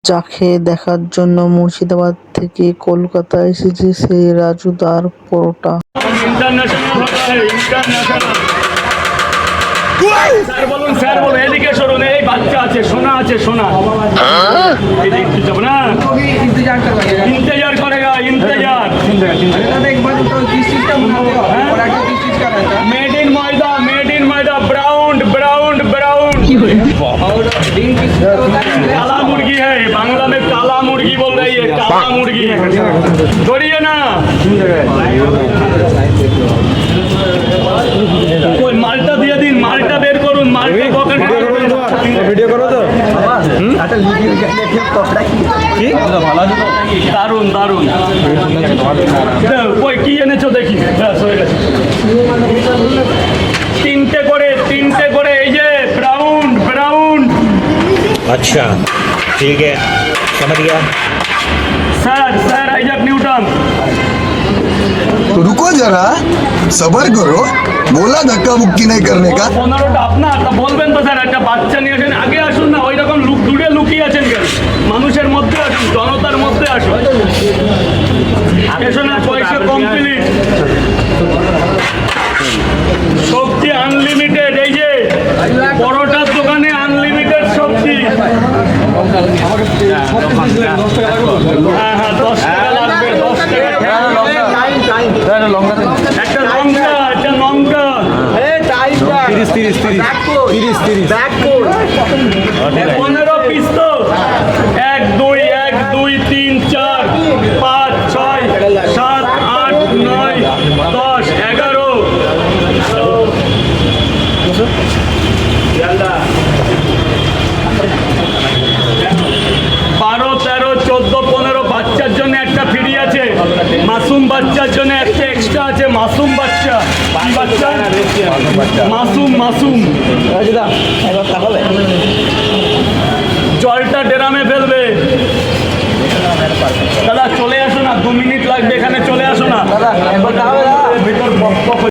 যাকে দেখার জন্য মুর্শিদাবাদ থেকে কলকাতা এসেছে সেই রাজুদার পরোটা। স্যার বলুন, স্যার বলুন, এদিকে সরুন। এই বাচ্চা আছে, সোনা আছে, সোনা। এদিকে যাব না, इंतजार करेगा, इंतजार। Made in maida, brown brown brown. काला मुर्गी है, बांग्ला में काला मुर्गी बोल रही है, काला मुर्गी। छोड़िए ना, कोई माल्टा दिए दिन, माल्टा बेर করুন, মালটা পকেট ভিডিও করো তো কি ভালো আছে তো? দারুন দারুন। কই কি এনেছো দেখি। ব্যাস হয়ে গেছে। তিনটে করে এই যে ব্রাউন ব্রাউন। अच्छा ठीक है समझ गया। Sir sir Isaac Newton. तो रुको जरा सबर करो, बोला धक्का मुक्की नहीं करने का। 15টা আপনার, তা বলবেন তো স্যার, একটা বাচ্চা নিয়ে আসেন, আগে আসুন না, ওই রকম দূরে লুকিয়ে আছেন কেন? মানুষের মধ্যে আসুন, জনতার মধ্যে আসুন। এসো না, পয়সা কমপ্লিট, সবজি আনলিমিটেড। এই যে পরোটার দোকানে আনলিমিটেড সবজি। হ্যাঁ হ্যাঁ, 10 টাকা লাগবে, 10 টাকা। একটা লঙ্কা, একটা লঙ্কা। 15 পিস তো। 1 2 1 2 3 4 5 6 7 8 9 10 11 12 13 14 15 বাচ্চার জন্য একটা ফ্রি আছে, মাসুম বাচ্চার জন্য একটা এক্সট্রা আছে। মাসুম বাচ্চা, কি বাচ্চা? মাসুম মাসুম। জলটা ড্রামে ফেলবে।